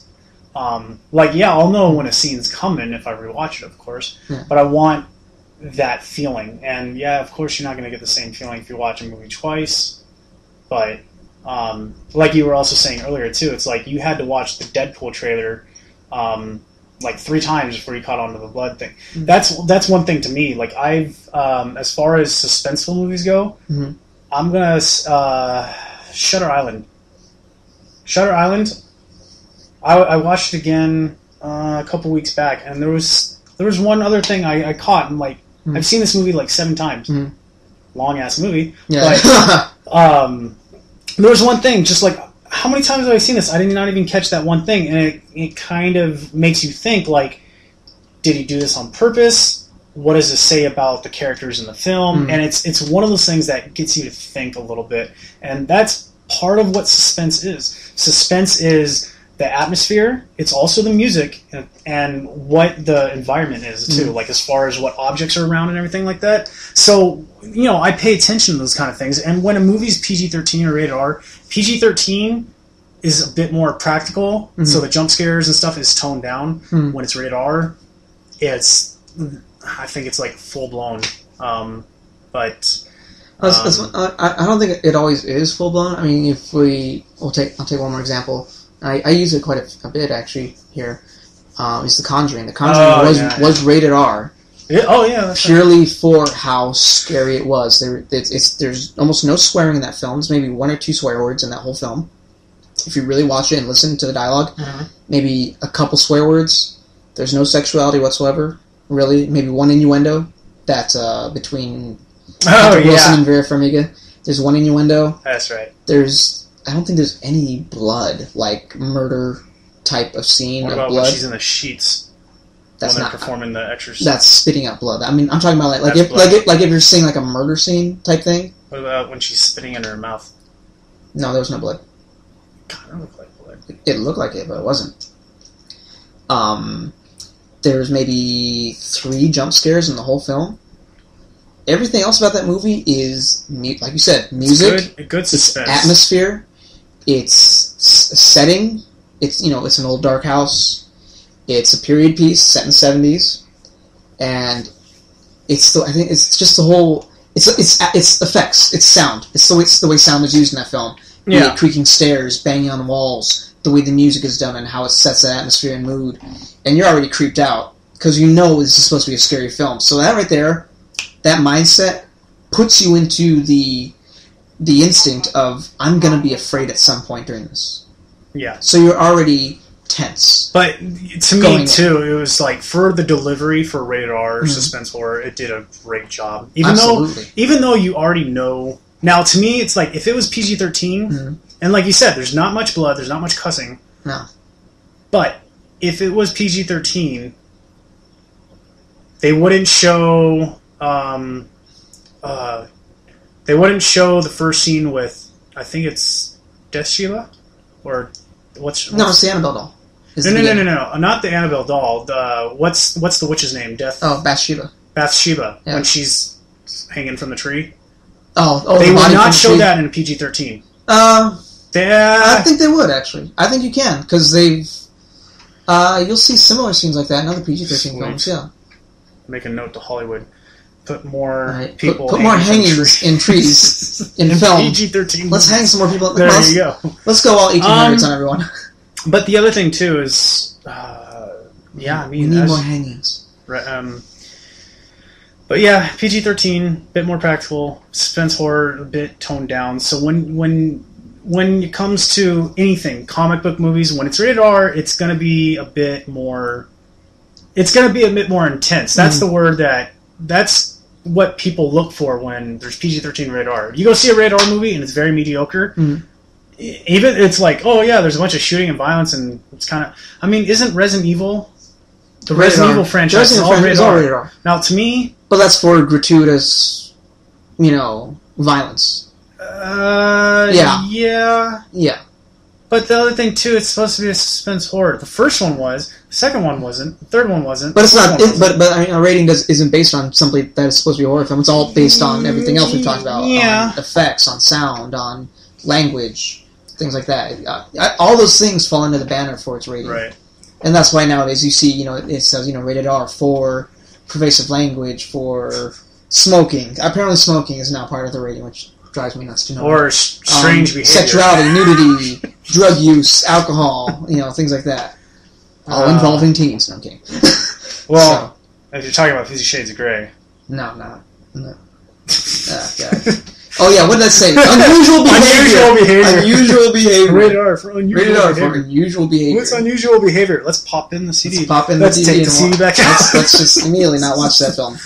I'll know when a scene's coming if I rewatch it, of course. But I want that feeling. And yeah, of course, you're not going to get the same feeling if you watch a movie twice. But like you were also saying earlier too, it's like you had to watch the Deadpool trailer like 3 times before you caught on to the blood thing. That's one thing to me. Like I've as far as suspenseful movies go, I'm gonna Shutter Island. Shutter Island. I watched it again a couple weeks back, and there was one other thing I caught. And like I've seen this movie like 7 times. Long ass movie. Yeah. But there was one thing, just like, how many times have I seen this? I did not even catch that one thing, and it kind of makes you think, like, did he do this on purpose? What does this say about the characters in the film? And it's one of those things that gets you to think a little bit, and that's part of what suspense is. Suspense is the atmosphere. It's also the music and what the environment is too, like as far as what objects are around and everything like that. So, I pay attention to those kind of things. And when a movie's PG-13 or rated R, PG-13 is a bit more practical. So the jump scares and stuff is toned down. When it's rated R, I think it's like full blown. But I don't think it always is full blown. I mean, I'll take one more example. I use it quite a bit actually here. It's The Conjuring. The Conjuring was rated R. Purely for how scary it was. There's almost no swearing in that film. There's maybe 1 or 2 swear words in that whole film. If you really watch it and listen to the dialogue, maybe a couple swear words. There's no sexuality whatsoever. Really, maybe 1 innuendo that between Wilson and Vera Farmiga. There's 1 innuendo. That's right. I don't think there's any blood, like murder type of scene. What of about blood. When she's in the sheets? That's when not they're performing the exorcism. That's spitting out blood. I mean, I'm talking about if you're seeing like a murder scene type thing. What about when she's spitting in her mouth? No, there was no blood. Kind of looked like blood. It looked like it, but it wasn't. There's maybe 3 jump scares in the whole film. Everything else about that movie is, like you said, music, good suspense, it's atmosphere, it's setting. It's it's an old dark house. It's a period piece set in the 70s, and I think it's just the whole. It's effects. It's sound. It's the way sound is used in that film. Yeah, creaking stairs, banging on the walls, the way the music is done, and how it sets the atmosphere and mood. And you're already creeped out because this is supposed to be a scary film. So that right there. That mindset puts you into the instinct of, I'm going to be afraid at some point during this. Yeah. So you're already tense. But to me, too, it was like, for the delivery for rated R suspense horror, it did a great job. Even though you already know... Now, to me, it's like, if it was PG-13, and like you said, there's not much blood, there's not much cussing. No. But if it was PG-13, they wouldn't show... they wouldn't show the first scene with, I think it's Death Sheila? Or what's No, it's the Annabelle doll. No, not the Annabelle doll. What's the witch's name? Bathsheba. Bathsheba, when she's hanging from the tree. They would not show that in PG-13. I think they would, actually. I think you can, because they've... You'll see similar scenes like that in other PG-13 Sweet. films. Yeah. Make a note to Hollywood. Put more Right. people. Put more hangings in trees in film. PG-13. Let's hang some more people. There you go. Let's go all 1800s on everyone. But the other thing too is, we need more hangings. Right. But yeah, PG-13, bit more practical. Suspense horror, a bit toned down. So when it comes to anything, comic book movies, when it's rated R, it's going to be a bit more. It's going to be a bit more intense. That's the word that's what people look for when there's PG-13 rated R. You go see a rated R movie and it's very mediocre. Even it's like, oh yeah, there's a bunch of shooting and violence, and it's kind of. I mean, isn't Resident Evil the Resident Evil franchise is all rated R? Now, to me, but that's for gratuitous, violence. Yeah. But the other thing too, it's supposed to be a suspense horror. The first one was, the second one wasn't, the third one wasn't. But it's not. But I mean, a rating isn't based on something that is supposed to be a horror film. It's all based on everything else we've talked about. Yeah. On effects, on sound, on language, things like that. All those things fall under the banner for its rating. Right. And that's why nowadays you see, it says, rated R for pervasive language, for smoking. Apparently, smoking is now part of the rating, which drives me nuts to know. Or strange behavior. Sexuality, nudity, drug use, alcohol, things like that. All involving teens. No, I'm kidding. Well, if you're talking about 50 Shades of Grey. No. God. Oh, yeah, what did I say? Unusual behavior. Unusual behavior. Rated R for unusual behavior. What's unusual behavior? Let's pop in the CD. Let's take the CD back out. Let's just immediately not watch that film.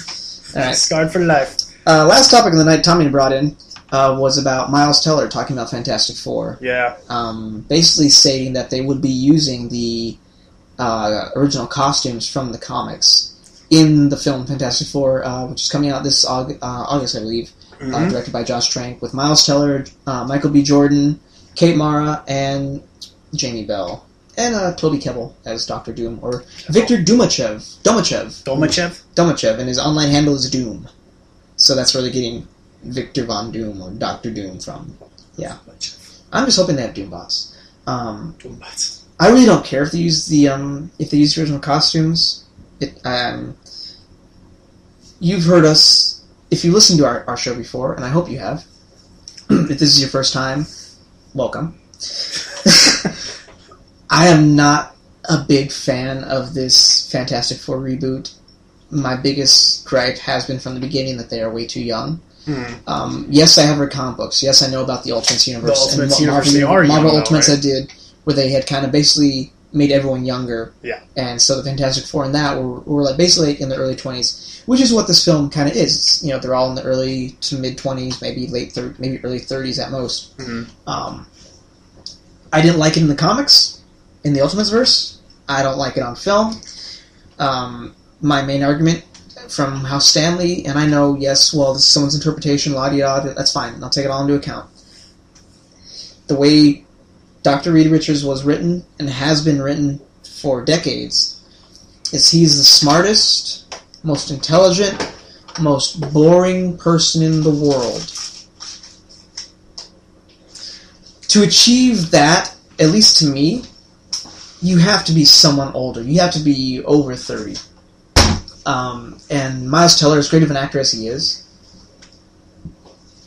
All right. Scarred for life. Last topic of the night Tommy brought in was about Miles Teller talking about Fantastic Four. Yeah. Basically stating that they would be using the original costumes from the comics in the film Fantastic Four, which is coming out this August, I believe. Directed by Josh Trank, with Miles Teller, Michael B. Jordan, Kate Mara, and Jamie Bell. And Toby Kebbell as Dr. Doom, or Victor Domachev, and his online handle is Doom. So that's where they're getting Victor Von Doom, or Dr. Doom from. Yeah. I'm just hoping they have Doombots. Doombots. I really don't care if they use the original costumes. You've heard us. If you listened to our show before, and I hope you have, if this is your first time, welcome. I am not a big fan of this Fantastic Four reboot. My biggest gripe has been from the beginning that they are way too young. Yes, I have read comic books. Yes, I know about the Ultimates universe. The Ultimates universe, they are young, Marvel Ultimates right? I did, where they had kind of basically made everyone younger. Yeah. And so the Fantastic Four in that were like basically in the early 20s, which is what this film kind of is. They're all in the early to mid 20s, maybe maybe early 30s at most. I didn't like it in the comics, in the Ultimates verse. I don't like it on film. My main argument from how Stanley, and I know, yes, well, this is someone's interpretation, la-di-da, that's fine. I'll take it all into account. The way Dr. Reed Richards was written, and has been written for decades, is he's the smartest, most intelligent, most boring person in the world. To achieve that, at least to me, you have to be someone older. You have to be over 30. And Miles Teller, as great of an actor as he is,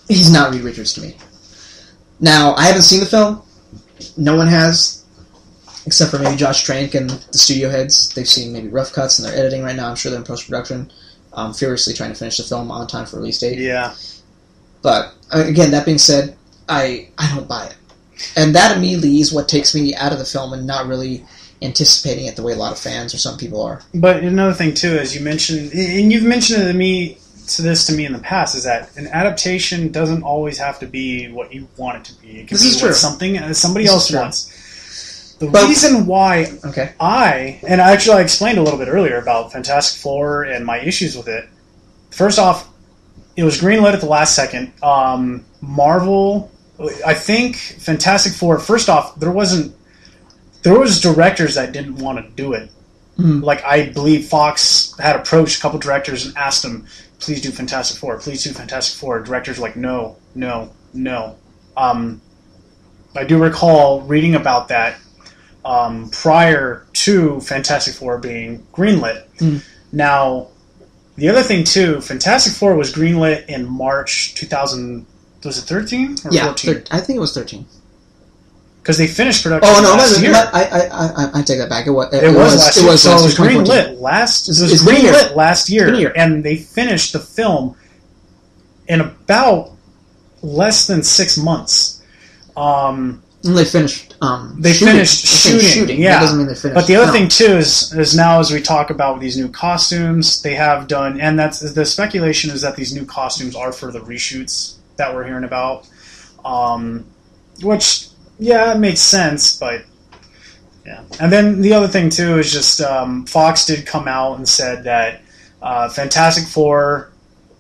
he's not Reed Richards to me. Now, I haven't seen the film. No one has, except for maybe Josh Trank and the studio heads. They've seen maybe rough cuts and they're editing right now. I'm sure they're in post-production, furiously trying to finish the film on time for release date. Yeah. But, again, that being said, I don't buy it. And that immediately is what takes me out of the film and not really anticipating it the way a lot of fans or some people are. But another thing, too, as you mentioned, and you've mentioned it to me in the past, is that an adaptation doesn't always have to be what you want it to be. It can be what somebody else wants. The reason why I explained a little bit earlier about Fantastic Four and my issues with it. First off, it was greenlit at the last second. Marvel, I think Fantastic Four, first off, there was directors that didn't want to do it. Like, I believe Fox had approached a couple directors and asked them, please do Fantastic Four, please do Fantastic Four. Directors were like, no. I do recall reading about that prior to Fantastic Four being greenlit. Now, the other thing too, Fantastic Four was greenlit in March 2000. Was it 13 or 14? I think it was 13. Because they finished production last year. I take that back. It was last year. So it was greenlit last year, and they finished the film in about less than 6 months. And they finished. Finished shooting. Yeah, that doesn't mean they finished. But the other thing too is now as we talk about these new costumes, they have done, and that's the speculation is that these new costumes are for the reshoots that we're hearing about, which. Yeah, it makes sense, but yeah. And then the other thing too is just Fox did come out and said that Fantastic Four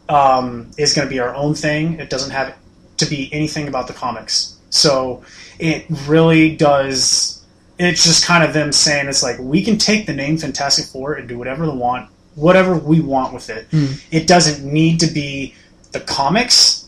is going to be our own thing. It doesn't have to be anything about the comics. So it really does. It's just kind of them saying it's like we can take the name Fantastic Four and do whatever we want with it. It doesn't need to be the comics.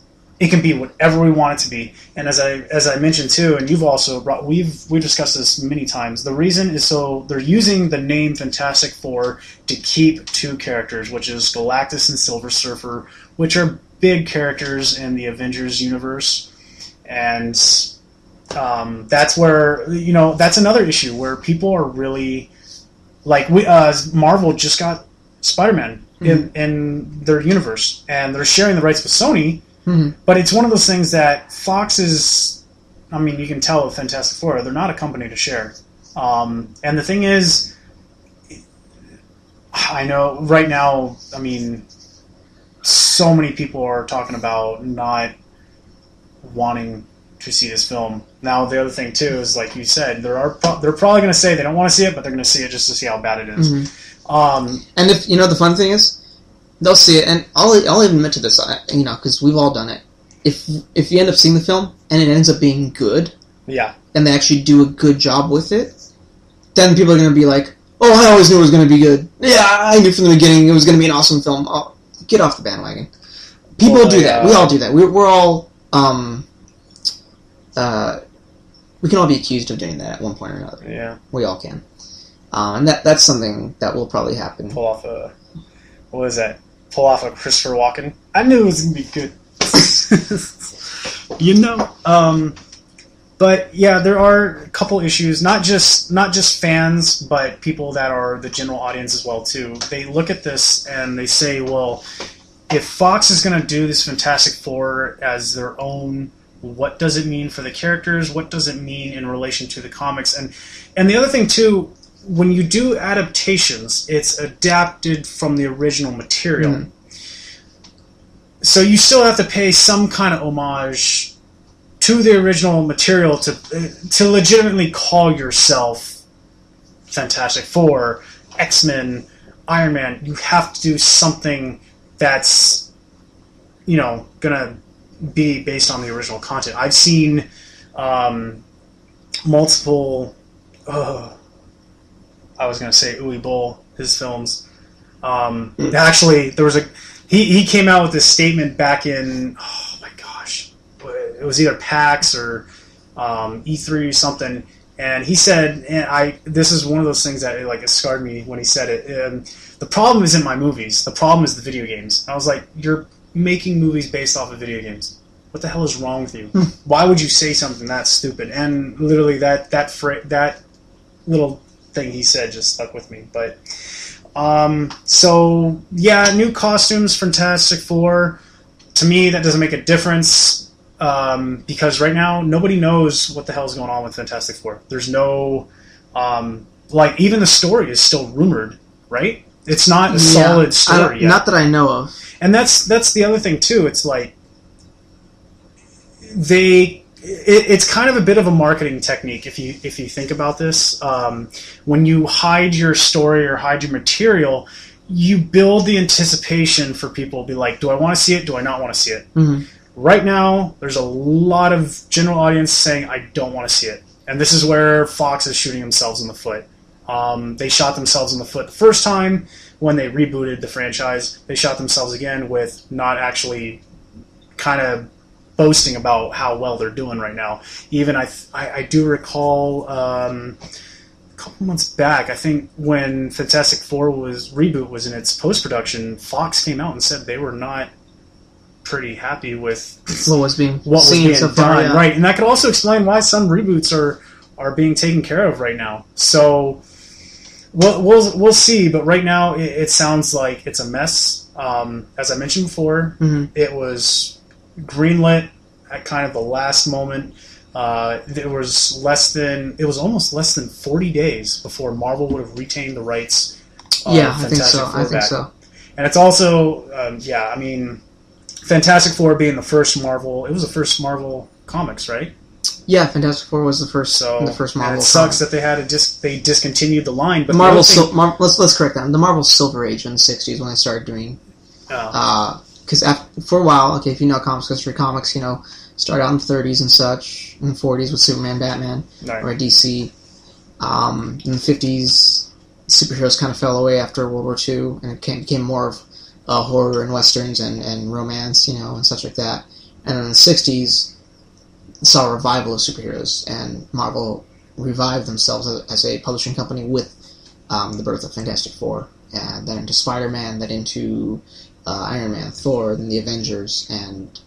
It can be whatever we want it to be. And as I mentioned too, and you've also brought, we've discussed this many times. The reason is so they're using the name Fantastic Four to keep two characters, which is Galactus and Silver Surfer, which are big characters in the Avengers universe. And that's where that's another issue where people are really like Marvel just got Spider-Man in their universe, and they're sharing the rights with Sony. But it's one of those things that Fox is, I mean, you can tell with Fantastic Four, they're not a company to share. And the thing is, I know right now, I mean, so many people are talking about not wanting to see this film. Now, the other thing, too, is like you said, they're probably going to say they don't want to see it, but they're going to see it just to see how bad it is. And if, the fun thing is, they'll see it, and I'll even admit to this, because we've all done it. If you end up seeing the film and it ends up being good, and they actually do a good job with it, then people are going to be like, "Oh, I always knew it was going to be good. Yeah, I knew from the beginning it was going to be an awesome film." Oh, get off the bandwagon. People do that. We all do that. We're all we can all be accused of doing that at one point or another. Yeah, we all can, and that's something that will probably happen. Pull off a Christopher Walken. I knew it was going to be good. But yeah, there are a couple issues, not just fans, but people that are the general audience as well too. They look at this and they say, well, if Fox is going to do this Fantastic Four as their own, what does it mean for the characters? What does it mean in relation to the comics? And the other thing too, when you do adaptations, it's adapted from the original material. So you still have to pay some kind of homage to the original material to legitimately call yourself Fantastic Four, X-Men, Iron Man. You have to do something that's, gonna be based on the original content. I've seen multiple... I was going to say Uwe Boll, his films. Actually, there was he came out with this statement back in, oh my gosh, it was either PAX or E3 or something, and he said, and this is one of those things that it scarred me when he said it. The problem isn't my movies. The problem is the video games. And I was like, you're making movies based off of video games. What the hell is wrong with you? Why would you say something that stupid? And literally that little thing he said just stuck with me. But so yeah, new costumes, Fantastic Four. To me, that doesn't make a difference because right now nobody knows what the hell is going on with Fantastic Four. There's no even the story is still rumored, right? It's not a solid story yet. Not that I know of. And that's the other thing too. It's like it's kind of a bit of a marketing technique if you think about this. When you hide your story or hide your material, you build the anticipation for people to be like, do I want to see it? Do I not want to see it? Right now, there's a lot of general audience saying, I don't want to see it. And this is where Fox is shooting themselves in the foot. They shot themselves in the foot the first time when they rebooted the franchise. They shot themselves again with not actually kind of boasting about how well they're doing right now. Even I do recall a couple months back, I think when Fantastic Four reboot was in its post-production, Fox came out and said they were not pretty happy with what was being so far, done. Yeah. Right, and that could also explain why some reboots are being taken care of right now. So we'll see, but right now it sounds like it's a mess. As I mentioned before, it was greenlit at kind of the last moment. It was almost less than 40 days before Marvel would have retained the rights. I think so. And it's also, Fantastic Four being the first Marvel. It was the first Marvel comics, right? Yeah, Fantastic Four was the first Marvel. And it sucks that they discontinued the line. But let's correct that. The Marvel Silver Age in the '60s when they started doing. Because for a while, okay, if you know comics history, comics, started out in the 30s and such, in the 40s with Superman, Batman, or DC. In the 50s, superheroes kind of fell away after World War II, and it became more of horror and westerns and romance, and such like that. And in the 60s, saw a revival of superheroes, and Marvel revived themselves as a publishing company with the birth of Fantastic Four, and then into Spider-Man, then into Iron Man, Thor, then the Avengers, and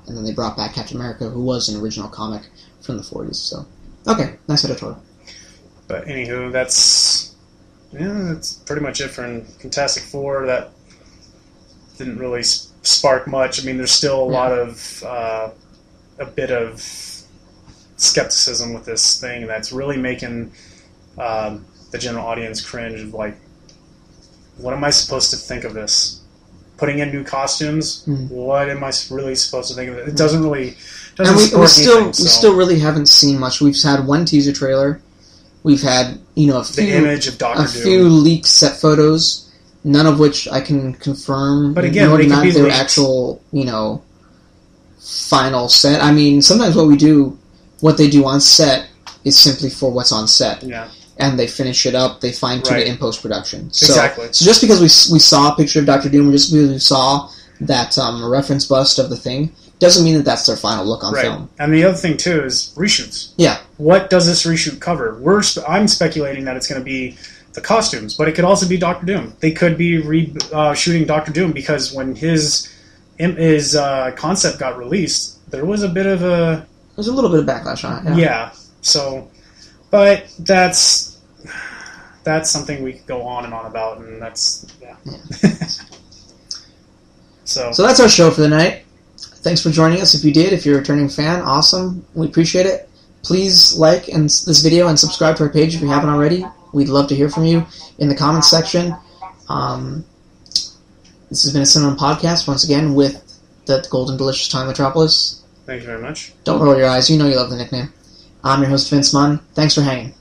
then they brought back Captain America, who was an original comic from the 40s. So, okay, nice editorial. But anywho, that's pretty much it for Fantastic Four. That didn't really spark much. I mean, there's still a lot of a bit of skepticism with this thing that's really making the general audience cringe. Of like, what am I supposed to think of this? Putting in new costumes, what am I really supposed to think of it? It doesn't really. And we still really haven't seen much. We've had one teaser trailer. We've had the image of Doctor Doom. Few leaked set photos, none of which I can confirm. But again, they could be their leaked. Actual final set. I mean, sometimes what they do on set is simply for what's on set. Yeah. And they finish it up, they fine-tune it in post-production. Exactly. So just because we saw a picture of Dr. Doom, or just because we saw that reference bust of the thing, doesn't mean that that's their final look on film. And the other thing, too, is reshoots. Yeah. What does this reshoot cover? I'm speculating that it's going to be the costumes, but it could also be Dr. Doom. They could be shooting Dr. Doom, because when his concept got released, there was a bit of a... There's a little bit of backlash on it, yeah. So... But that's something we could go on and on about, and that's So that's our show for the night. Thanks for joining us. If you did, if you're a returning fan, awesome. We appreciate it. Please like this video and subscribe to our page if you haven't already. We'd love to hear from you in the comments section. This has been a CineMunn podcast once again with the Golden Delicious Time Metropolis. Thank you very much. Don't roll your eyes. You know you love the nickname. I'm your host, Vince Munn. Thanks for hanging.